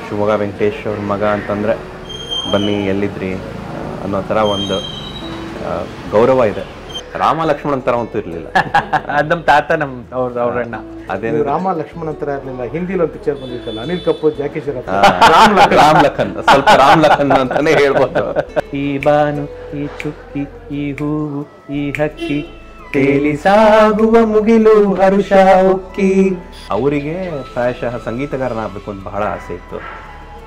ಶಿವಮೊಗ್ಗ ವೆಂಕಟೇಶ್ ಅವ್ರ ಮಗ ಅಂತಂದರೆ ಬನ್ನಿ ಎಲ್ಲಿದ್ರಿ ಅನ್ನೋ ಥರ ಒಂದು ಗೌರವ ಇದೆ. ರಾಮ ಲಕ್ಷ್ಮಣನ್ ಥರ ಅಂತೂ ಇರಲಿಲ್ಲ. ಅದು ನಮ್ಮ ತಾತ ಅವ್ರಣ್ಣ. ಅದೇ ರಾಮ ಲಕ್ಷ್ಮಣನ್ ಥರ ಇರಲಿಲ್ಲ. ಹಿಂದಿಲಿ ಒಂದು ಪಿಕ್ಚರ್ ಬಂದಿತ್ತಲ್ಲ, ಅನಿಲ್ ಕಪೂರ್, ಜಾಕಿ ಶ್ರಾಫ್, ರಾಮ್ ಲಖನ್, ಸ್ವಲ್ಪ ರಾಮ್ ಲಖನ್ ಅಂತಾನೆ ಹೇಳ್ಬೋದು. ಈ ಬಾನು, ಈ ಚುಕ್ಕಿ, ಈ ಹೂವು, ಈ ಹಕ್ಕಿ, ತೇಲಿ ಸಾಗುವ ಮುಗಿಲು ಹರುಷ ಉಕ್ಕಿ. ಅವರಿಗೆ ಪ್ರಾಯಶಃ ಸಂಗೀತಗಾರನಾಗಬೇಕು ಅಂತ ಬಹಳ ಆಸೆ ಇತ್ತು.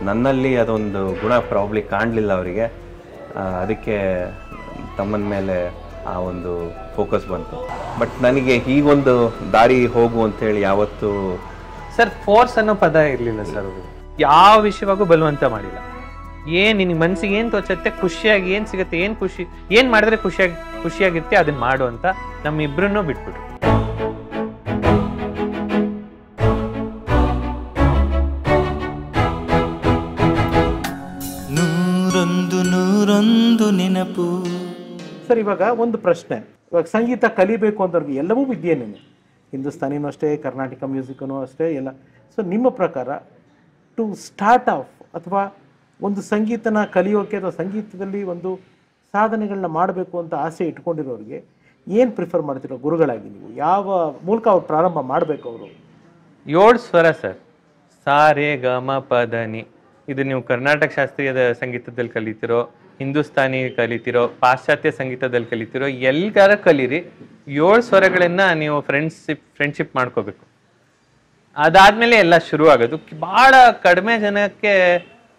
ನನ್ನಲ್ಲಿ ಅದೊಂದು ಗುಣ ಪ್ರಾಬ್ಲಿ ಕಾಣಲಿಲ್ಲ ಅವರಿಗೆ. ಅದಕ್ಕೆ ತಮ್ಮನ ಮೇಲೆ ಆ ಒಂದು ಫೋಕಸ್ ಬಂತು. ಬಟ್ ನನಗೆ ಹೀಗೊಂದು ದಾರಿ ಹೋಗು ಅಂತೇಳಿ ಯಾವತ್ತು ಸರ್ ಫೋರ್ಸ್ ಅನ್ನೋ ಪದ ಇರಲಿಲ್ಲ ಸರ್. ಅವರು ಯಾವ ವಿಷಯವಾಗೂ ಬಲವಂತ ಮಾಡಿಲ್ಲ. ನಿನಗೆ ಮನಸ್ಸಿಗೆ ಏನು ತೋಚತ್ತೆ, ಖುಷಿಯಾಗಿ ಏನು ಸಿಗುತ್ತೆ, ಏನು ಮಾಡಿದ್ರೆ ಖುಷಿಯಾಗಿರುತ್ತೆ ಅದನ್ನ ಮಾಡು ಅಂತ ನಮ್ಮಿಬ್ರನ್ನೂ ಬಿಟ್ಬಿಟ್ರು. ನೂರೊಂದು ನೆನಪು. ಸರ್, ಇವಾಗ ಒಂದು ಪ್ರಶ್ನೆ. ಇವಾಗ ಸಂಗೀತ ಕಲಿಬೇಕು ಅಂತವ್ರಿಗೆ ಎಲ್ಲವೂ ವಿದ್ಯೆನೇ, ಹಿಂದೂಸ್ತಾನಿನೂ ಅಷ್ಟೇ, ಕರ್ನಾಟಕ ಮ್ಯೂಸಿಕೂ ಅಷ್ಟೇ ಎಲ್ಲ. ಸೊ ನಿಮ್ಮ ಪ್ರಕಾರ ಟು ಸ್ಟಾರ್ಟ್ ಆಫ್ ಅಥವಾ ಒಂದು ಸಂಗೀತನ ಕಲಿಯೋಕೆ ಅಥವಾ ಸಂಗೀತದಲ್ಲಿ ಒಂದು ಸಾಧನೆಗಳನ್ನ ಮಾಡಬೇಕು ಅಂತ ಆಸೆ ಇಟ್ಕೊಂಡಿರೋರಿಗೆ ಏನು ಪ್ರಿಫರ್ ಮಾಡ್ತಿರೋ ಗುರುಗಳಾಗಿ ನೀವು? ಯಾವ ಮೂಲಕ ಅವ್ರು ಪ್ರಾರಂಭ ಮಾಡಬೇಕು? ಅವರು 7 ಸ್ವರ ಸರ್, ಸಾ ರೇ ಗ ಮ ಪ ದ ನಿ. ಇದು ನೀವು ಕರ್ನಾಟಕ ಶಾಸ್ತ್ರೀಯ ಸಂಗೀತದಲ್ಲಿ ಕಲಿತಿರೋ, ಹಿಂದೂಸ್ತಾನಿ ಕಲಿತಿರೋ, ಪಾಶ್ಚಾತ್ಯ ಸಂಗೀತದಲ್ಲಿ ಕಲಿತಿರೋ, ಎಲ್ಲಾರ ಕಲೀರಿ. 7 ಸ್ವರಗಳನ್ನ ನೀವು ಫ್ರೆಂಡ್ಶಿಪ್ ಮಾಡ್ಕೋಬೇಕು. ಅದಾದ್ಮೇಲೆ ಎಲ್ಲ ಶುರು ಆಗೋದು. ಬಹಳ ಕಡಿಮೆ ಜನಕ್ಕೆ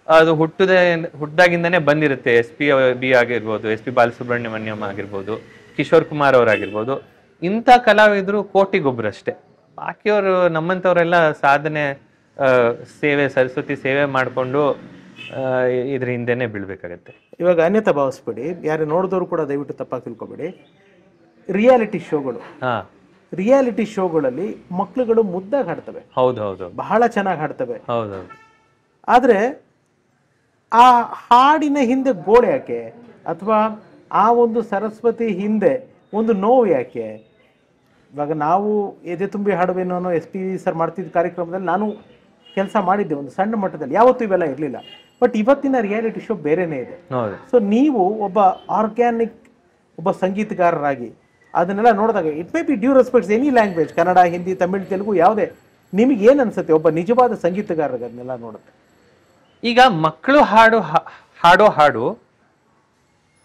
ಅದು ಹುಟ್ಟಿದಾಗಿಂದನೇ ಬಂದಿರುತ್ತೆ. SPB ಆಗಿರ್ಬೋದು, SP ಬಾಲಸುಬ್ರಹ್ಮಣ್ಯಂ ಆಗಿರ್ಬೋದು, ಕಿಶೋರ್ ಕುಮಾರ್ ಅವರಾಗಿರ್ಬೋದು. ಇಂಥ ಕಲಾವಿದರು ಕೋಟಿಗೊಬ್ಬರಷ್ಟೇ. ಬಾಕಿಯವರು ನಮ್ಮಂಥವರೆಲ್ಲ ಸಾಧನೆ, ಸೇವೆ, ಸರಸ್ವತಿ ಸೇವೆ ಮಾಡಿಕೊಂಡು ಇದ್ರ ಹಿಂದೆನೆ ಬೀಳ್ಬೇಕಾಗತ್ತೆ. ಇವಾಗ ಅನ್ಯತಾ ಭಾವಿಸ್ಬೇಡಿ, ಯಾರು ನೋಡಿದವರು ಕೂಡ ದಯವಿಟ್ಟು ತಪ್ಪಾಗಿ ತಿಳ್ಕೊಬೇಡಿ. ರಿಯಾಲಿಟಿ ಶೋಗಳಲ್ಲಿ ಮಕ್ಳುಗಳು ಮುದ್ದಾಗಿ ಹಾಡ್ತವೆ. ಹೌದು, ಬಹಳ ಚೆನ್ನಾಗಿ ಹಾಡ್ತವೆ. ಹೌದು. ಆದ್ರೆ ಆ ಹಾಡಿನ ಹಿಂದೆ ಗೋಡೆ ಯಾಕೆ, ಅಥವಾ ಆ ಒಂದು ಸರಸ್ವತಿ ಹಿಂದೆ ಒಂದು ನೋವು ಯಾಕೆ? ಇವಾಗ ನಾವು ಎದೆ ತುಂಬಿ ಹಾಡುವೇನೋ ಅನ್ನೋ SPV ಸರ್ ಮಾಡ್ತಿದ್ದ ಕಾರ್ಯಕ್ರಮದಲ್ಲಿ ನಾನು ಕೆಲಸ ಮಾಡಿದ್ದೆ ಒಂದು ಸಣ್ಣ ಮಟ್ಟದಲ್ಲಿ. ಯಾವತ್ತೂ ಇವೆಲ್ಲ ಇರಲಿಲ್ಲ. ಬಟ್ ಇವತ್ತಿನ ರಿಯಾಲಿಟಿ ಶೋ ಬೇರೆನೇ ಇದೆ. ಸೊ ನೀವು ಒಬ್ಬ ಆರ್ಗ್ಯಾನಿಕ್ ಒಬ್ಬ ಸಂಗೀತಗಾರರಾಗಿ ಅದನ್ನೆಲ್ಲ ನೋಡಿದಾಗ, it may be due respects any language, Kannada, Hindi, Tamil, Telugu, ಯಾವುದೇ, ನಿಮಗೆ ಏನು ಅನ್ಸುತ್ತೆ ಒಬ್ಬ ನಿಜವಾದ ಸಂಗೀತಗಾರರಿಗೆ ಅದನ್ನೆಲ್ಲ ನೋಡುತ್ತೆ? ಈಗ ಮಕ್ಕಳು ಹಾಡೋ ಹಾಡು,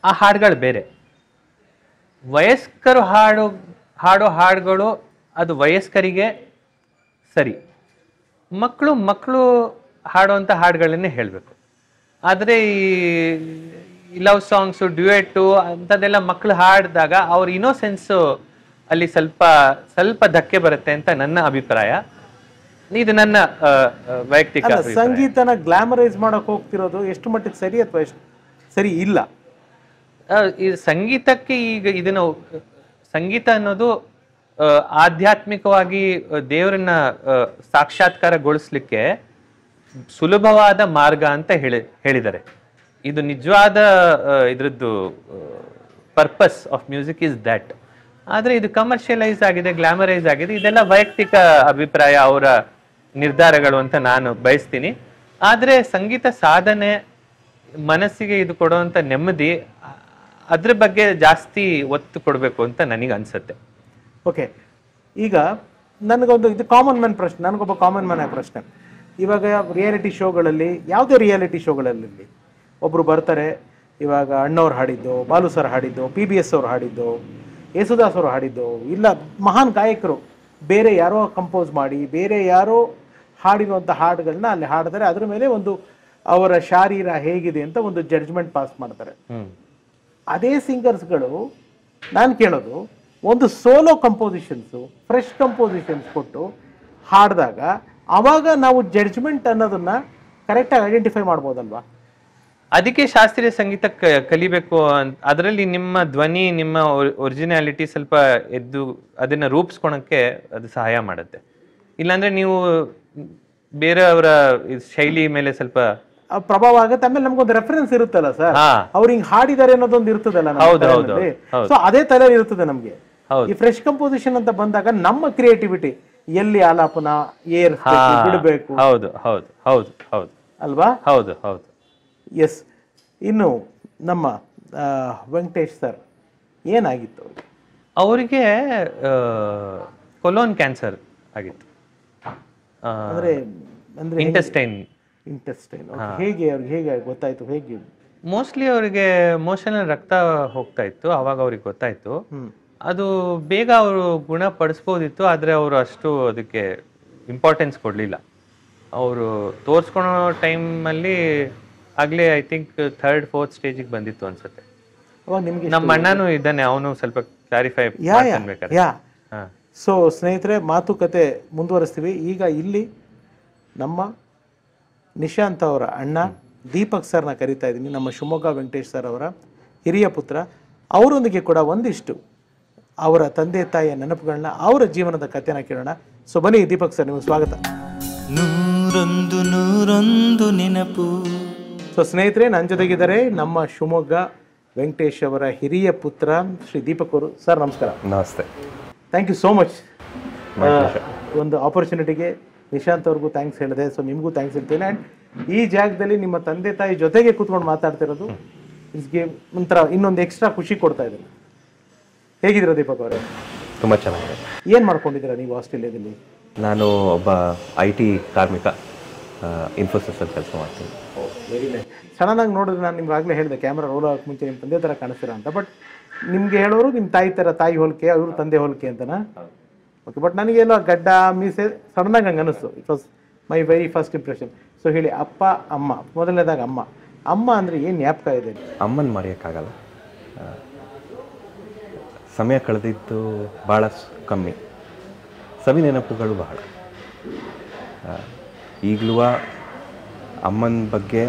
ಆ ಹಾಡುಗಳು ಬೇರೆ. ವಯಸ್ಕರು ಹಾಡೋ ಹಾಡುಗಳು ಅದು ವಯಸ್ಕರಿಗೆ ಸರಿ. ಮಕ್ಕಳು ಹಾಡುವಂಥ ಹಾಡುಗಳನ್ನೇ ಹೇಳಬೇಕು. ಆದರೆ ಈ ಲವ್ ಸಾಂಗ್ಸು, ಡ್ಯೂಯೆಟ್ಟು ಅಂಥದ್ದೆಲ್ಲ ಮಕ್ಕಳು ಹಾಡಿದಾಗ ಅವ್ರ ಇನ್ನೋಸೆನ್ಸು ಅಲ್ಲಿ ಸ್ವಲ್ಪ ಧಕ್ಕೆ ಬರುತ್ತೆ ಅಂತ ನನ್ನ ಅಭಿಪ್ರಾಯ. ಇದು ನನ್ನ ವೈಯಕ್ತಿಕ ಸಂಗೀತನ ಗ್ಲಾಮರೈಸ್ ಮಾಡಕ್ ಹೋಗ್ತಿರೋದು ಎಷ್ಟು ಮಟ್ಟಿಗೆ ಸರಿ ಅಥವಾ ಎಷ್ಟು ಸರಿ ಇಲ್ಲ? ಈ ಸಂಗೀತಕ್ಕೆ ಈಗ ಸಂಗೀತ ಅನ್ನೋದು ಆಧ್ಯಾತ್ಮಿಕವಾಗಿ ದೇವರನ್ನ ಸಾಕ್ಷಾತ್ಕಾರಗೊಳಿಸ್ಲಿಕ್ಕೆ ಸುಲಭವಾದ ಮಾರ್ಗ ಅಂತ ಹೇಳಿದ್ದಾರೆ. ಇದು ನಿಜವಾದ ಇದ್ರದ್ದು purpose of music is that. ಆದರೆ ಇದು ಕಮರ್ಷಿಯಲೈಸ್ ಆಗಿದೆ, ಗ್ಲಾಮರೈಸ್ ಆಗಿದೆ. ಇದೆಲ್ಲ ವೈಯಕ್ತಿಕ ಅಭಿಪ್ರಾಯ, ಅವರ ನಿರ್ಧಾರಗಳು ಅಂತ ನಾನು ಬಯಸ್ತೀನಿ. ಆದರೆ ಸಂಗೀತ ಸಾಧನೆ, ಮನಸ್ಸಿಗೆ ಇದು ಕೊಡುವಂಥ ನೆಮ್ಮದಿ, ಅದ್ರ ಬಗ್ಗೆ ಜಾಸ್ತಿ ಒತ್ತು ಕೊಡಬೇಕು ಅಂತ ನನಗೆ ಅನ್ಸುತ್ತೆ. ಓಕೆ, ಈಗ ಇದು ಕಾಮನ್ ಮ್ಯಾನ್ ಪ್ರಶ್ನೆ, ನನಗೊಬ್ಬ ಕಾಮನ್ ಮ್ಯಾನ್ ಪ್ರಶ್ನೆ. ಇವಾಗ ರಿಯಾಲಿಟಿ ಶೋಗಳಲ್ಲಿ, ಯಾವುದೇ ರಿಯಾಲಿಟಿ ಶೋಗಳಲ್ಲಿ ಒಬ್ರು ಬರ್ತಾರೆ. ಇವಾಗ ಅಣ್ಣವ್ರು ಹಾಡಿದ್ದು, ಬಾಲು ಸರ್ ಹಾಡಿದ್ದು, PBS ಅವ್ರು ಹಾಡಿದ್ದು, ಯೇಸುದಾಸ್ ಅವರು ಹಾಡಿದ್ದು, ಇಲ್ಲ ಮಹಾನ್ ಗಾಯಕರು ಬೇರೆ ಯಾರೋ ಕಂಪೋಸ್ ಮಾಡಿ ಬೇರೆ ಯಾರೋ ಹಾಡಿರುವಂಥ ಹಾಡುಗಳನ್ನ ಅಲ್ಲಿ ಹಾಡಿದರೆ ಅದ್ರ ಮೇಲೆ ಒಂದು ಅವರ ಶಾರೀರ ಹೇಗಿದೆ ಅಂತ ಒಂದು ಜಡ್ಜ್ಮೆಂಟ್ ಪಾಸ್ ಮಾಡ್ತಾರೆ. ಅದೇ ಸಿಂಗರ್ಸ್ಗಳು ನಾನು ಕೇಳೋದು, ಒಂದು ಸೋಲೋ ಕಂಪೋಸಿಷನ್ಸು, ಫ್ರೆಶ್ ಕಂಪೋಸಿಷನ್ಸ್ ಕೊಟ್ಟು ಹಾಡಿದಾಗ ಅವಾಗ ನಾವು ಜಡ್ಜ್ಮೆಂಟ್ ಅನ್ನೋದನ್ನ ಕರೆಕ್ಟಾಗಿ ಐಡೆಂಟಿಫೈ ಮಾಡ್ಬೋದಲ್ವಾ? ಅದಕ್ಕೆ ಶಾಸ್ತ್ರೀಯ ಸಂಗೀತ ಕಲಿಬೇಕು. ಅದರಲ್ಲಿ ನಿಮ್ಮ ಧ್ವನಿ, ನಿಮ್ಮ ಒರಿಜಿನಾಲಿಟಿ ಸ್ವಲ್ಪ ಎದ್ದು ಅದನ್ನ ರೂಪಿಸ್ಕೊಳಕ್ಕೆ ಅದು ಸಹಾಯ ಮಾಡುತ್ತೆ. ಇಲ್ಲಾಂದ್ರೆ ನೀವು ಬೇರೆಯವರ ಶೈಲಿ ಮೇಲೆ ಸ್ವಲ್ಪ ಪ್ರಭಾವ ಆಗುತ್ತೆ. ಆಮೇಲೆ ನಮ್ಗೊಂದು ರೆಫರೆನ್ಸ್ ಇರುತ್ತಲ್ಲ ಸರ್, ಅವ್ರು ಹಿಂಗ್ ಹಾಡಿದಾರೆ ಅನ್ನೋದೊಂದು ಇರ್ತದಲ್ಲ, ಸೊ ಅದೇ ತಲೆ ಇರ್ತದೆ ನಮ್ಗೆ. ಈ ಫ್ರೆಶ್ ಕಂಪೋಸಿಷನ್ ಅಂತ ಬಂದಾಗ ನಮ್ಮ ಕ್ರಿಯೇಟಿವಿಟಿ ಎಲ್ಲಿ ಆಲಾಪನ ಬಿಡಬೇಕು. ಹೌದು ಹೌದು ಹೌದು ಹೌದು ಅಲ್ವಾ? ಹೌದು ಹೌದು. ಎಸ್. ಇನ್ನು ನಮ್ಮ ವೆಂಕಟೇಶ್ ಸರ್ ಏನಾಗಿತ್ತು ಅವರಿಗೆ ಕೊಲೋನ್ ಕ್ಯಾನ್ಸರ್ ಆಗಿತ್ತು. ಅಂದ್ರೆ ಅಂದ್ರೆ ಇಂಟೆಸ್ಟೈನ್. ಹೇಗೆ ಅವ್ರಿಗೆ ಹೇಗೆ ಗೊತ್ತಾಯ್ತು? ಹೇಗೆ? ಮೋಸ್ಟ್ಲಿ ಅವರಿಗೆ ಮೋಷನಲ್ಲಿ ರಕ್ತ ಹೋಗ್ತಾ ಇತ್ತು, ಅವಾಗ ಅವ್ರಿಗೆ ಗೊತ್ತಾಯ್ತು. ಅದು ಬೇಗ ಅವರು ಗುಣಪಡಿಸ್ಬೋದಿತ್ತು, ಆದರೆ ಅವರು ಅಷ್ಟು ಅದಕ್ಕೆ ಇಂಪಾರ್ಟೆನ್ಸ್ ಕೊಡಲಿಲ್ಲ. ಅವರು ತೋರಿಸ್ಕೊಳೋ ಟೈಮಲ್ಲಿ ಆಗಲೇ ಐ ಥಿಂಕ್ 3rd 4th ಸ್ಟೇಜಿಗೆ ಬಂದಿತ್ತು ಅನ್ಸುತ್ತೆ. ಅವಾಗ ನಿಮಗೆ ನಮ್ಮ ಅಣ್ಣನೂ ಇದ್ದಾನೆ, ಅವನು ಸ್ವಲ್ಪ ಕ್ಲಾರಿಫೈ ಮಾಡ್ಕೊಳ್ಬೇಕಾದ್ರೆ. ಸೊ ಸ್ನೇಹಿತರೆ, ಮಾತುಕತೆ ಮುಂದುವರಿಸ್ತೀವಿ. ಈಗ ಇಲ್ಲಿ ನಮ್ಮ ನಿಶಾಂತ್ ಅವರ ಅಣ್ಣ ದೀಪಕ್ ಸರ್ನ ಕರಿತಾ ಇದ್ದೀನಿ, ನಮ್ಮ ಶಿವಮೊಗ್ಗ ವೆಂಕಟೇಶ್ ಸರ್ ಅವರ ಹಿರಿಯ ಪುತ್ರ. ಅವರೊಂದಿಗೆ ಕೂಡ ಒಂದಿಷ್ಟು ಅವರ ತಂದೆ ತಾಯಿಯ ನೆನಪುಗಳನ್ನ, ಅವರ ಜೀವನದ ಕಥೆನ ಕೇಳೋಣ. ಸೊ ಬನ್ನಿ ದೀಪಕ್ ಸರ್, ನಿಮಗೆ ಸ್ವಾಗತ. ನೂರೊಂದು ನೆನಪು. ಸೊ ಸ್ನೇಹಿತರೆ, ನನ್ನ ಜೊತೆಗಿದ್ದಾರೆ ನಮ್ಮ ಶಿವಮೊಗ್ಗ ವೆಂಕಟೇಶ್ ಅವರ ಹಿರಿಯ ಪುತ್ರ ಶ್ರೀ ದೀಪಕ್ ಅವರು. ಸರ್ ನಮಸ್ಕಾರ. ನಮಸ್ತೆ. Thank you so much. ಒಂದು ಆಪರ್ಚುನಿಟಿಗೆ ನಿಶಾಂತ್ ಅವ್ರಿಗೂ ಥ್ಯಾಂಕ್ಸ್ ಹೇಳಿದೆ, ಸೊ ನಿಮಗೂ ಥ್ಯಾಂಕ್ಸ್ ಹೇಳ್ತೇನೆ. ಆ್ಯಂಡ್ ಈ ಜಾಗದಲ್ಲಿ ನಿಮ್ಮ ತಂದೆ ತಾಯಿ ಜೊತೆಗೆ ಕೂತ್ಕೊಂಡು ಮಾತಾಡ್ತಿರೋದು ಇಸ್ಗೆ ಒಂಥರ ಇನ್ನೊಂದು ಎಕ್ಸ್ಟ್ರಾ ಖುಷಿ ಕೊಡ್ತಾ ಇದೆ. ಹೇಗಿದ್ದೀರಾ ದೀಪಕ್ ಅವರೇ? ತುಂಬ ಚೆನ್ನಾಗಿದೆ. ಏನು ಮಾಡ್ಕೊಂಡಿದ್ದೀರಾ ನೀವು ಆಸ್ಟ್ರೇಲಿಯಾದಲ್ಲಿ? ನಾನು ಒಬ್ಬ IT ಕಾರ್ಮಿಕ, ಇನ್ಫೋಸಿಸಲ್ಲಿ ಕೆಲಸ ಮಾಡ್ತೀನಿ. Very nice. ಸಡನ್ನಾಗಿ ನೋಡಿದ್ರೆ ನಾನು ನಿಮ್ಗೆ ಆಗಲೇ ಹೇಳಿದೆ, ಕ್ಯಾಮ್ರಾ ರೋಲ್ ಆಗೋಕ್ಕೆ ಮುಂಚೆ ನಿಮ್ಮ ತಂದೆ ಥರ ಕಾಣಿಸ್ತೀರಾ ಅಂತ. ಬಟ್ ನಿಮಗೆ ಹೇಳೋರು ನಿಮ್ಮ ತಾಯಿ ಥರ, ತಾಯಿ ಹೋಲಿಕೆ, ಅವರು ತಂದೆ ಹೋಲಿಕೆ ಅಂತನಾ? ಓಕೆ. ಬಟ್ ನನಗೆಲ್ಲೋ ಗಡ್ಡ ಮೀಸೆ ಸಡನ್ನಾಗಿ ಹಂಗೆ ಅನ್ನಿಸ್ತು. It was my very first impression. So ಹೇಳಿ, ಅಪ್ಪ ಅಮ್ಮ, ಮೊದಲನೇದಾಗ ಅಮ್ಮ ಅಂದರೆ ಏನು ಜ್ಞಾಪಕ ಇದೆ? ಅಮ್ಮನ ಮರೆಯೋಕ್ಕಾಗಲ್ಲ. ಸಮಯ ಕಳೆದಿದ್ದು ಭಾಳ ಕಮ್ಮಿ, ಸವಿ ನೆನಪುಗಳು ಬಹಳ. ಈಗಲೂ ಅಮ್ಮನ ಬಗ್ಗೆ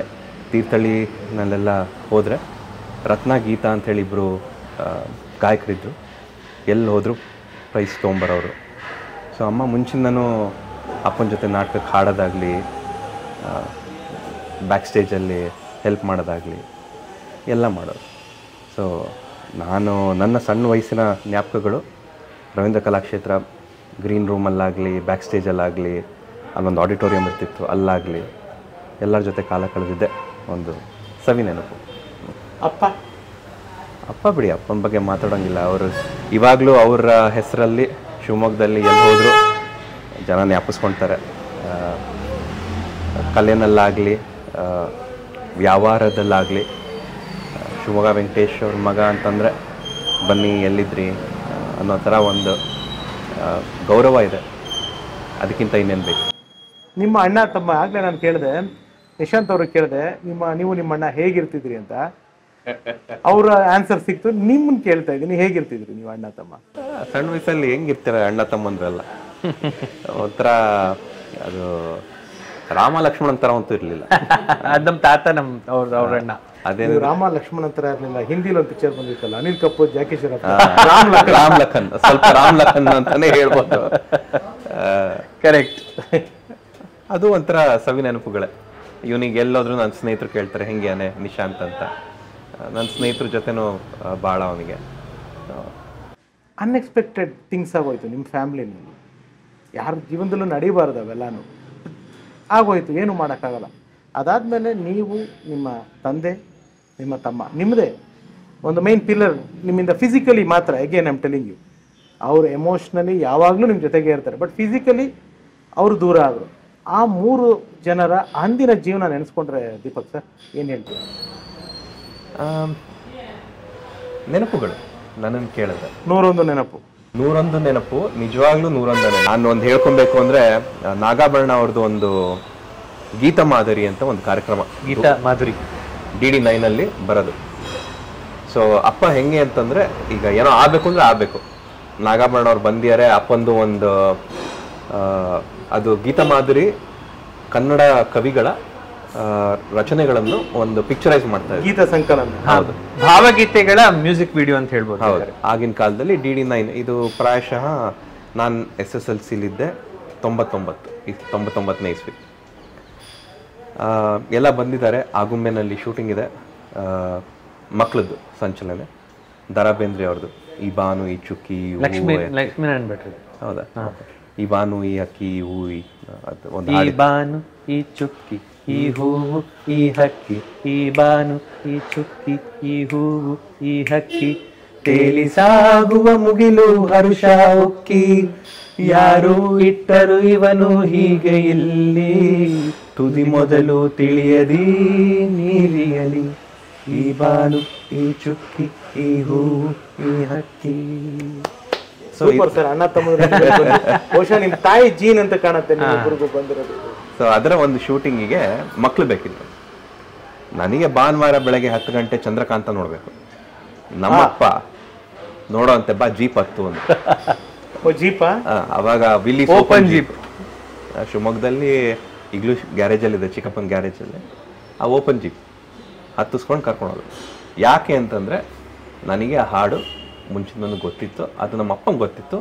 ತೀರ್ಥಹಳ್ಳಿನಲ್ಲೆಲ್ಲ ಹೋದರೆ ರತ್ನ ಗೀತಾ ಅಂಥೇಳಿ ಇಬ್ಬರು ಗಾಯಕರಿದ್ದರು, ಎಲ್ಲಿ ಹೋದರೂ ಪ್ರೈಸ್ ತೊಗೊಂಬರೋರು. ಸೊ ಅಮ್ಮ ಮುಂಚಿಂದನೂ ಅಪ್ಪನ ಜೊತೆ ನಾಟಕಕ್ಕೆ ಹಾಡೋದಾಗಲಿ, ಬ್ಯಾಕ್ ಸ್ಟೇಜಲ್ಲಿ ಹೆಲ್ಪ್ ಮಾಡೋದಾಗಲಿ ಎಲ್ಲ ಮಾಡೋರು. ಸೊ ನಾನು ನನ್ನ ಸಣ್ಣ ವಯಸ್ಸಿನ ಜ್ಞಾಪಕಗಳು ರವೀಂದ್ರ ಕಲಾಕ್ಷೇತ್ರ ಗ್ರೀನ್ ರೂಮಲ್ಲಾಗಲಿ, ಬ್ಯಾಕ್ ಸ್ಟೇಜಲ್ಲಾಗಲಿ, ಅಲ್ಲೊಂದು ಆಡಿಟೋರಿಯಂ ಇರ್ತಿತ್ತು, ಅಲ್ಲಾಗಲಿ ಎಲ್ಲರ ಜೊತೆ ಕಾಲ ಕಳೆದಿದ್ದೆ ಒಂದು ಸವಿ ನೆನಪು. ಅಪ್ಪ ಬಿಡಿ, ಅಪ್ಪನ ಬಗ್ಗೆ ಮಾತಾಡೋಂಗಿಲ್ಲ. ಅವರು ಇವಾಗಲೂ ಅವರ ಹೆಸರಲ್ಲಿ ಶಿವಮೊಗ್ಗದಲ್ಲಿ ಎಲ್ಲಿ ಹೋದರೂ ಜನ ಜ್ಞಾಪಿಸ್ಕೊಳ್ತಾರೆ. ಕಲೆನಲ್ಲಾಗಲಿ, ವ್ಯವಹಾರದಲ್ಲಾಗಲಿ ಶಿವಮೊಗ್ಗ ವೆಂಕಟೇಶ್ ಅವ್ರ ಮಗ ಅಂತಂದರೆ ಬನ್ನಿ ಎಲ್ಲಿದ್ರಿ ಅನ್ನೋ ಥರ ಒಂದು ಗೌರವ ಇದೆ. ಅದಕ್ಕಿಂತ ಇನ್ನೇನು ಬೇಕು? ನಿಮ್ಮ ಅಣ್ಣ ತಮ್ಮ, ಆಗಲೇ ನಾನು ಕೇಳಿದೆ, ನಿಶಾಂತ್ ಅವ್ರಿಗೆ ಕೇಳಿದೆ, ನೀವು ನಿಮ್ಮ ಅಣ್ಣ ಹೇಗಿರ್ತಿದ್ರಿ ಅಂತ. ಅವರ ಆನ್ಸರ್ ಸಿಕ್ತು. ನಿಮ್ಮನ್ನು ಕೇಳ್ತಾ ಇದ್ದೀನಿ, ಹೇಗಿರ್ತಿದ್ರಿ ನೀವು ಅಣ್ಣ ತಮ್ಮ? ಸಣ್ಣ ವಯಸ್ಸಲ್ಲಿ ಹೆಂಗಿರ್ತಾರೆ ಅಣ್ಣ ತಮ್ಮಂದ್ರಲ್ಲ, ಒಂಥರ ಅದು ರಾಮ ಲಕ್ಷ್ಮಣ್ ಥರ ಅಂತೂ ಇರಲಿಲ್ಲ. ಅದು ನಮ್ಮ ತಾತ, ಅವ್ರ ಅಣ್ಣ. ಅದೇ ರಾಮ ಲಕ್ಷ್ಮಣ್ ಅಂತ ಇರಲಿಲ್ಲ. ಹಿಂದಿಲಿ ಒಂದು ಪಿಕ್ಚರ್ ಬಂದಿತ್ತಲ್ಲ, ಅನಿಲ್ ಕಪೂರ್, ಜಾಕಿ ಶ್ರಾಫ್, ರಾಮ್ ಲಖನ್, ಸ್ವಲ್ಪ ರಾಮ್ ಲಖನ್ ಅಂತಾನೆ ಹೇಳ್ಬೋದು. ಕರೆಕ್ಟ್. ಅದು ಒಂಥರ ಸವಿ ನೆನಪುಗಳೇ. ಇವನಿಗೆ ಎಲ್ಲೋದ್ರೂ ನನ್ನ ಸ್ನೇಹಿತರು ಕೇಳ್ತಾರೆ ಹೆಂಗ್ಯಾನೆ ನಿಶಾಂತ್ ಅಂತ. ನನ್ನ ಸ್ನೇಹಿತರ ಜೊತೆನೂ ಭಾಳ ಅವನಿಗೆ ಅನ್ಎಕ್ಸ್ಪೆಕ್ಟೆಡ್ ಥಿಂಗ್ಸ್ ಆಗೋಯ್ತು ನಿಮ್ಮ ಫ್ಯಾಮ್ಲಿನಲ್ಲಿ. ಯಾರ ಜೀವನದಲ್ಲೂ ನಡೀಬಾರ್ದು ಅವೆಲ್ಲನೂ ಆಗೋಯ್ತು, ಏನು ಮಾಡೋಕ್ಕಾಗಲ್ಲ. ಅದಾದಮೇಲೆ ನೀವು, ನಿಮ್ಮ ತಂದೆ, ನಿಮ್ಮ ತಮ್ಮ, ನಿಮ್ಮದೇ ಒಂದು ಮೈನ್ ಪಿಲ್ಲರ್ ನಿಮ್ಮಿಂದ ಫಿಸಿಕಲಿ ಮಾತ್ರ. Again I am telling you, ಅವರು ಎಮೋಷ್ನಲಿ ಯಾವಾಗಲೂ ನಿಮ್ಮ ಜೊತೆಗೆ ಇರ್ತಾರೆ, ಬಟ್ ಫಿಸಿಕಲಿ ಅವರು ದೂರ ಆದರು. ಆ 3 ಜನರ ಅಂದಿನ ಜೀವನ ನೆನೆಸ್ಕೊಂಡ್ರೆ ದೀಪಕ್ ಸರ್ ಏನು ಹೇಳ್ತೀವಿ? ನೆನಪುಗಳು ನನ್ನನ್ನು ಕೇಳಿದ್ರೆ 101 ನೆನಪು. 101 ನೆನಪು, ನಿಜವಾಗ್ಲೂ 101 ನೆನಪು. ನಾನು ಒಂದು ಹೇಳ್ಕೊಬೇಕು ಅಂದರೆ, ನಾಗಾಭರಣ ಅವ್ರದ್ದು ಒಂದು ಗೀತ ಮಾಧುರಿ ಅಂತ ಒಂದು ಕಾರ್ಯಕ್ರಮ, ಗೀತಾ ಮಾಧುರಿ, DD9 ಬರೋದು. ಸೊ ಅಪ್ಪ ಹೆಂಗೆ ಅಂತಂದರೆ, ಈಗ ಏನೋ ಆಗಬೇಕು ಅಂದರೆ ಆಗಬೇಕು. ನಾಗಾಭರಣ ಅವ್ರು ಬಂದಿದ್ದಾರೆ, ಅಪ್ಪಂದು ಒಂದು ಅದು ಗೀತಾ ಮಾಧುರಿ ಕನ್ನಡ ಕವಿಗಳ ರಚನೆಗಳನ್ನು ಒಂದು ಪಿಕ್ಚರೈಸ್ ಮಾಡ್ತಾರೆ, ಗೀತ ಸಂಕಲನ. ಹೌದು, ಭಾವಗೀತೆಗಳ ಮ್ಯೂಸಿಕ್ ವಿಡಿಯೋ ಅಂತ ಹೇಳ್ಬೋದು. ಹೌದು. ಆಗಿನ ಕಾಲದಲ್ಲಿ DD9 ಇದು ಪ್ರಾಯಶಃ ನಾನು SSLCಲಿದ್ದೆ, 99ನೇ ಇಸ್ವಿ. ಎಲ್ಲ ಬಂದಿದ್ದಾರೆ. ಆಗುಂಬೆನಲ್ಲಿ ಶೂಟಿಂಗ್ ಇದೆ, ಮಕ್ಕಳದ್ದು ಸಂಚಲನೆ, ದರಾ ಬೇಂದ್ರೆ ಅವ್ರದ್ದು, ಈ ಬಾನು, ಈ ಚುಕ್ಕಿ, ಲಕ್ಷ್ಮೀನಾರಾಯಣ ಭಟ್ರು. ಹೌದಾ, ಈ ಬಾನು ಈ ಹಕ್ಕಿ ಈ ಹೂ ಒಂದು ಈ ಬಾನು ಈ ಚುಕ್ಕಿ ಈ ಹೂವು ಈ ಹಕ್ಕಿ, ಈ ಬಾನು ಈ ಚುಕ್ಕಿ ಈ ಹೂವು ಈ ಹಕ್ಕಿ, ತೇಲಿ ಸಾಗುವ ಮುಗಿಲು ಹರುಷ ಉಕ್ಕಿ, ಯಾರು ಇಟ್ಟರು ಇವನು ಹೀಗೆ ಇಲ್ಲಿ, ತುದಿ ಮೊದಲು ತಿಳಿಯದಿ ನೀರಿಯಲಿ, ಈ ಬಾನು ಈ ಚುಕ್ಕಿ ಈ ಹೂವು ಈ ಹಕ್ಕಿ. ಸೂಪರ್ ಸರ್, ಅಣ್ಣ ತಮ್ಮ ಬಹುಶಃ ನಿಮ್ ತಾಯಿ ಜೀನ್ ಅಂತ ಕಾಣುತ್ತೆ ನಿಮ್ಮಿಬ್ಬರಿಗೂ ಬಂದಿರೋದು. ಸೊ ಅದರ ಒಂದು ಶೂಟಿಂಗಿಗೆ ಮಕ್ಳು ಬೇಕಿತ್ತು. ನನಗೆ ಭಾನುವಾರ ಬೆಳಗ್ಗೆ 10 ಗಂಟೆ ಚಂದ್ರಕಾಂತ ನೋಡ್ಬೇಕು. ನಮ್ಮಪ್ಪ ನೋಡೋಂತೆ ಬಾ ಜೀಪ್ ಹತ್ತು ಅಂತ. ಜೀಪ ಅವಾಗ ವಿಲ್ಲಿ ಓಪನ್ ಜೀಪ್ ಶಿವಮೊಗ್ಗದಲ್ಲಿ ಈಗಲೂ ಗ್ಯಾರೇಜಲ್ಲಿ ಇದೆ, ಚಿಕ್ಕಪ್ಪನ ಗ್ಯಾರೇಜಲ್ಲಿ. ಆ ಓಪನ್ ಜೀಪ್ ಹತ್ತಿಸ್ಕೊಂಡು ಕರ್ಕೊಂಡು ಹೋದ್ರು. ಯಾಕೆ ಅಂತಂದರೆ ನನಗೆ ಆ ಹಾಡು ಮುಂಚೆ ನನಗೆ ಗೊತ್ತಿತ್ತು, ಅದು ನಮ್ಮ ಅಪ್ಪಂಗೆ ಗೊತ್ತಿತ್ತು.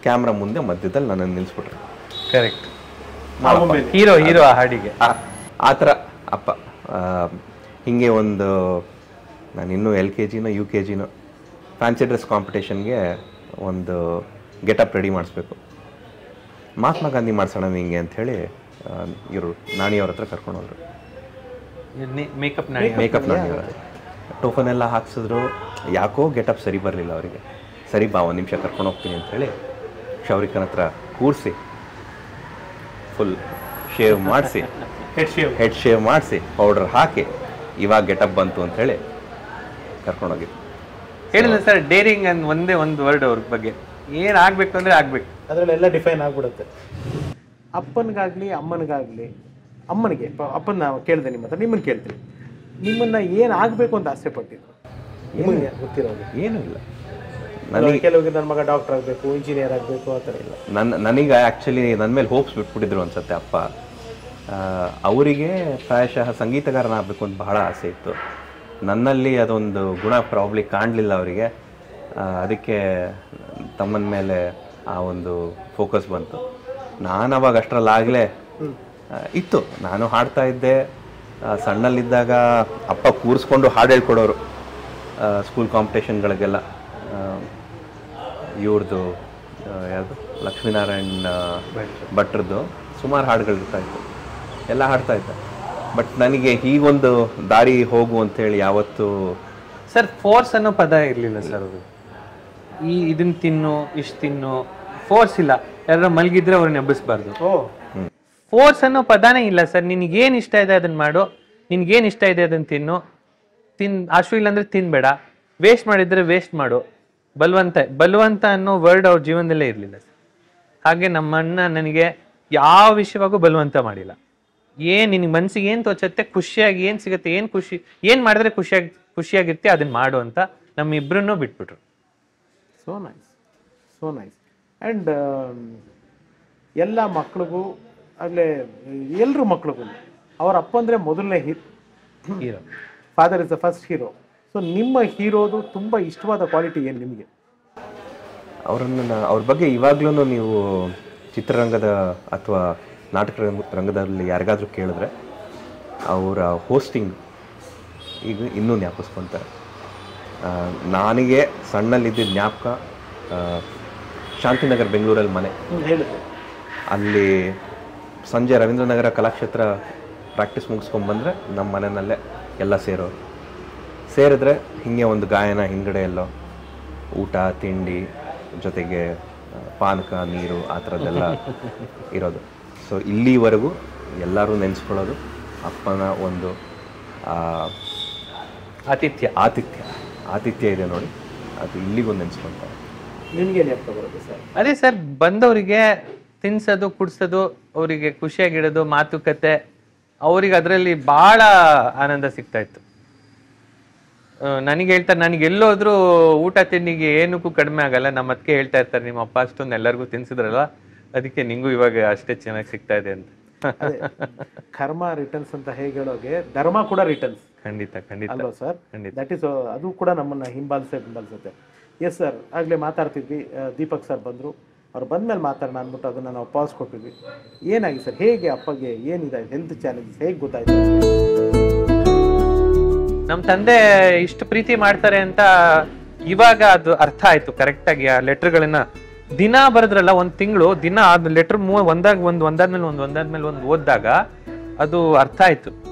ಕ್ಯಾಮ್ರಾ ಮುಂದೆ ಮಧ್ಯದಲ್ಲಿ ನನ್ನನ್ನು ನಿಲ್ಲಿಸ್ಬಿಟ್ರು. ಕರೆಕ್ಟ್, ಹೀರೋ ಹೀರೋ ಆ ಹಾಡಿಗೆ ಆ ಥರ ಅಪ್ಪ. ಹೀಗೆ ಒಂದು ನಾನು ಇನ್ನೂ LKG UKG ಫ್ಯಾನ್ಸಿ ಡ್ರೆಸ್ ಕಾಂಪಿಟೇಷನ್ಗೆ ಒಂದು ಗೆಟಪ್ ರೆಡಿ ಮಾಡಿಸ್ಬೇಕು. ಮಹಾತ್ಮ ಗಾಂಧಿ ಮಾಡ್ಸೋಣ ಹಿಂಗೆ ಅಂಥೇಳಿ ಇವರು ನಾಣಿಯವ್ರ ಹತ್ರ ಕರ್ಕೊಂಡು ಹೋದ್ರು. ಮೇಕಪ್ ನಾಣಿಯವ್ರ ಟೋಫನ್ ಎಲ್ಲ ಹಾಕ್ಸಿದ್ರು. ಯಾಕೋ ಗೆಟಪ್ ಸರಿ ಬರಲಿಲ್ಲ ಅವರಿಗೆ. ಸರಿ ಬಾ ಒಂದು ನಿಮಿಷ ಕರ್ಕೊಂಡು ಹೋಗ್ತೀನಿ ಅಂಥೇಳಿ ಕ್ಷೌರಿಕನ ಹತ್ರ ಕೂರಿಸಿ ಫುಲ್ ಶೇವ್ ಮಾಡಿಸಿ, ಹೆಡ್ ಶೇವ್ ಮಾಡಿಸಿ, ಪೌಡರ್ ಹಾಕಿ ಇವಾಗ ಗೆಟಪ್ ಬಂತು ಅಂಥೇಳಿ ಕರ್ಕೊಂಡೋಗಿದ್ದು. ಹೇಳಿಲ್ಲ ಸರ್, ಡೇರಿಂಗ್ ಅಂದ್ ಒಂದೇ ಒಂದು ವರ್ಡ್ ಅವ್ರ ಬಗ್ಗೆ. ಏನು ಆಗ್ಬೇಕು ಅಂದರೆ ಆಗ್ಬೇಕು, ಅದರಲ್ಲೆಲ್ಲ ಡಿಫೈನ್ ಆಗ್ಬಿಡುತ್ತೆ. ಅಪ್ಪನಿಗಾಗ್ಲಿ ಅಮ್ಮನಿಗಾಗ್ಲಿ, ಅಮ್ಮನಿಗೆ ಅಪ್ಪನ ಕೇಳಿದೆ ನಿಮ್ಮ ಹತ್ರ, ನಿಮ್ಮನ್ನು ಕೇಳ್ತೀನಿ, ನಿಮ್ಮನ್ನ ಏನು ಆಗಬೇಕು ಅಂತ ಆಸೆ ಪಟ್ಟಿದ್ರು? ನಿಮಗೆ ಗೊತ್ತಿರೋದು ಏನೂ ಇಲ್ಲ. ಕೆಲವರಿಗೆ ನನ್ನ ಮಗ ಡಾಕ್ಟರ್ ಆಗಬೇಕು, ಇಂಜಿನಿಯರ್ ಆಗಬೇಕು ಆ ಥರ ಇಲ್ಲ. ನನಗೆ ಆ್ಯಕ್ಚುಲಿ ನನ್ನ ಮೇಲೆ ಹೋಪ್ಸ್ ಬಿಟ್ಬಿಟ್ಟಿದ್ರು ಅನ್ಸುತ್ತೆ ಅಪ್ಪ. ಅವರಿಗೆ ಪ್ರಾಯಶಃ ಸಂಗೀತಗಾರನಾಗಬೇಕು ಅಂತ ಬಹಳ ಆಸೆ ಇತ್ತು. ನನ್ನಲ್ಲಿ ಅದೊಂದು ಗುಣ ಪ್ರಾಬ್ಲಿ ಕಾಣಲಿಲ್ಲ ಅವರಿಗೆ. ಅದಕ್ಕೆ ತಮ್ಮನ ಮೇಲೆ ಆ ಒಂದು ಫೋಕಸ್ ಬಂತು. ನಾನು ಅವಾಗ ಅಷ್ಟರಲ್ಲಾಗಲೇ ಇತ್ತು, ನಾನು ಹಾಡ್ತಾ ಇದ್ದೆ. ಸಣ್ಣಲ್ಲಿದ್ದಾಗ ಅಪ್ಪ ಕೂರಿಸ್ಕೊಂಡು ಹಾಡು ಹೇಳ್ಕೊಡೋರು ಸ್ಕೂಲ್ ಕಾಂಪಿಟೇಷನ್ಗಳಿಗೆಲ್ಲ. ಇವ್ರದ್ದು ಯಾವುದು ಲಕ್ಷ್ಮೀನಾರಾಯಣ್ ಭಟ್ರದ್ದು ಸುಮಾರು ಹಾಡುಗಳಿರ್ತಾಯಿತ್ತು, ಎಲ್ಲ ಹಾಡ್ತಾಯಿದ್ದೆ. ಬಟ್ ನನಗೆ ಹೀಗೊಂದು ದಾರಿ ಹೋಗು ಅಂತೇಳಿ ಯಾವತ್ತು ಸರ್ ಫೋರ್ಸ್ ಅನ್ನೋ ಪದ ಇರಲಿಲ್ಲ ಸರ್ ಅವರು. ಇದನ್ನ ತಿನ್ನು ಇಷ್ಟು ತಿನ್ನು, ಫೋರ್ಸ್ ಇಲ್ಲ. ಯಾರು ಮಲಗಿದ್ರೆ ಅವ್ರನ್ನ ಎಬ್ಬಿಸ್ಬಾರ್ದು. ಫೋರ್ಸ್ ಅನ್ನೋ ಪದಾನೇ ಇಲ್ಲ ಸರ್. ನಿನಗೇನು ಇಷ್ಟ ಇದೆ ಅದನ್ನ ಮಾಡು, ನಿನ್ಗೇನು ಇಷ್ಟ ಇದೆ ಅದನ್ನ ತಿನ್ನು. ಅಷ್ಟು ಇಲ್ಲಾಂದ್ರೆ ತಿನ್ಬೇಡ, ವೇಸ್ಟ್ ಮಾಡಿದ್ರೆ ವೇಸ್ಟ್ ಮಾಡು. ಬಲವಂತ ಅನ್ನೋ ವರ್ಡ್ ಅವ್ರ ಜೀವನದಲ್ಲೇ ಇರಲಿಲ್ಲ ಸರ್. ಹಾಗೆ ನಮ್ಮಣ್ಣ ನನಗೆ ಯಾವ ವಿಷಯವಾಗೂ ಬಲವಂತ ಮಾಡಿಲ್ಲ. ನಿನಗೆ ಮನಸ್ಸಿಗೆ ಏನು ತೋಚತ್ತೆ, ಖುಷಿಯಾಗಿ ಏನು ಸಿಗುತ್ತೆ, ಏನು ಮಾಡಿದ್ರೆ ಖುಷಿಯಾಗಿರ್ತಿ ಅದನ್ನ ಮಾಡು ಅಂತ ನಮ್ಮಿಬ್ರನ್ನೂ ಬಿಟ್ಬಿಟ್ರು. So nice. ಆ್ಯಂಡ್ ಎಲ್ಲ ಮಕ್ಳಿಗೂ ಆಗಲೇ ಎಲ್ಲರೂ ಮಕ್ಳಿಗೂ ಅವ್ರ ಅಪ್ಪ ಅಂದರೆ ಮೊದಲನೇ hero, father is the first hero. So ನಿಮ್ಮ ಹೀರೋದು ತುಂಬ ಇಷ್ಟವಾದ ಕ್ವಾಲಿಟಿ ಏನು ನಿಮಗೆ? ಅವ್ರ ಬಗ್ಗೆ ಇವಾಗ್ಲೂ ನೀವು ಚಿತ್ರರಂಗದ ಅಥವಾ ನಾಟಕ ರಂಗದಲ್ಲಿ ಯಾರಿಗಾದ್ರೂ ಕೇಳಿದ್ರೆ ಅವರ ಹೋಸ್ಟಿಂಗ್ ಈಗ ಇನ್ನೂ ಜ್ಞಾಪಿಸ್ಕೊತಾರೆ. ನನಗೆ ಸಣ್ಣಲ್ಲಿದ್ದಿದ್ದ ಜ್ಞಾಪಕ, ಶಾಂತಿನಗರ ಬೆಂಗಳೂರಲ್ಲಿ ಮನೆ, ಅಲ್ಲಿ ಸಂಜೆ ರವೀಂದ್ರನಗರ ಕಲಾಕ್ಷೇತ್ರ ಪ್ರಾಕ್ಟೀಸ್ ಮುಗಿಸ್ಕೊಂಡ್ಬಂದರೆ ನಮ್ಮ ಮನೆಯಲ್ಲೇ ಎಲ್ಲ ಸೇರಿದ್ರೆ ಹೀಗೆ ಒಂದು ಗಾಯನ ಹಿಂದ್ಗಡೆ ಎಲ್ಲೋ ಊಟ ತಿಂಡಿ ಜೊತೆಗೆ ಪಾನಕ ನೀರು ಆ ಥರದ್ದೆಲ್ಲ ಇರೋದು. ಸೊ ಇಲ್ಲಿವರೆಗೂ ಎಲ್ಲರೂ ನೆನೆಸ್ಕೊಳ್ಳೋದು ಅಪ್ಪನ ಒಂದು ಆತಿಥ್ಯ ಇದೆ ನೋಡಿ, ಅದು ಇಲ್ಲಿಗೂ ನೆನೆಸ್ಕೊಳ್ತಾರೆ. ನಿಮಗೆ ನೆನಪು ಬರುತ್ತೆ ಸರ್? ಅದೇ ಸರ್, ಬಂದವರಿಗೆ ತಿನ್ಸೋದು ಕುಡ್ಸೋದು, ಅವರಿಗೆ ಖುಷಿಯಾಗಿಡೋದು, ಮಾತುಕತೆ, ಅವ್ರಿಗೆ ಅದರಲ್ಲಿ ಭಾಳ ಆನಂದ ಸಿಗ್ತಾ ಇತ್ತು. ನನಗೆ ಹೇಳ್ತಾರೆ, ನನಗೆ ಎಲ್ಲೋದ್ರೂ ಊಟ ತಿಂಡಿಗೆ ಏನಕ್ಕೂ ಕಡಿಮೆ ಆಗಲ್ಲ. ನಮ್ಮ ಅದಕ್ಕೆ ಹೇಳ್ತಾ ಇರ್ತಾರೆ, ನಿಮ್ಮ ಅಪ್ಪ ಅಷ್ಟೊಂದು ಎಲ್ಲರಿಗೂ ತಿನ್ಸಿದ್ರಲ್ಲ, ಅದಕ್ಕೆ ನಿಂಗೂ ಇವಾಗ ಅಷ್ಟೇ ಚೆನ್ನಾಗಿ ಸಿಗ್ತಾ ಇದೆ ಅಂತ. ಕರ್ಮ ರಿಟರ್ನ್ಸ್ ಅಂತ ಹೇಗೆ ಹೇಳೋಗೆ ಧರ್ಮ ಕೂಡ ರಿಟರ್ನ್ಸ್. ಖಂಡಿತ ಅಲ್ವಾ ಸರ್? ದಟ್ ಈಸ್, ಅದು ಕೂಡ ನಮ್ಮನ್ನ ಹಿಂಬಾಲಿಸುತ್ತೆ. ಎಸ್ ಸರ್, ಆಗಲೇ ಮಾತಾಡ್ತಿದ್ವಿ, ದೀಪಕ್ ಸರ್ ಬಂದರು, ಅವ್ರು ಬಂದಮೇಲೆ ಮಾತಾಡೋಣ ಅಂದ್ಬಿಟ್ಟು ಅದನ್ನು ನಾವು ಪಾಸ್ ಕೊಟ್ಟಿದ್ವಿ. ಏನಾಗಿ ಸರ್, ಹೇಗೆ ಅಪ್ಪಗೆ ಏನಿದೆ ಹೆಲ್ತ್ ಚಾಲೆಂಜಸ್ ಹೇಗೆ ಗೊತ್ತಾಯ್ತು? ನಮ್ಮ ತಂದೆ ಇಷ್ಟು ಪ್ರೀತಿ ಮಾಡ್ತಾರೆ ಅಂತ ಇವಾಗ ಅದು ಅರ್ಥ ಆಯ್ತು ಕರೆಕ್ಟಾಗಿ. ಆ ಲೆಟರ್ಗಳನ್ನ ದಿನ ಬರೆದ್ರಲ್ಲ, ಒಂದು ತಿಂಗಳು ದಿನ ಲೆಟರ್ ಒಂದಾದ್ಮೇಲೆ ಒಂದು ಓದಿದಾಗ ಅದು ಅರ್ಥ ಆಯ್ತು.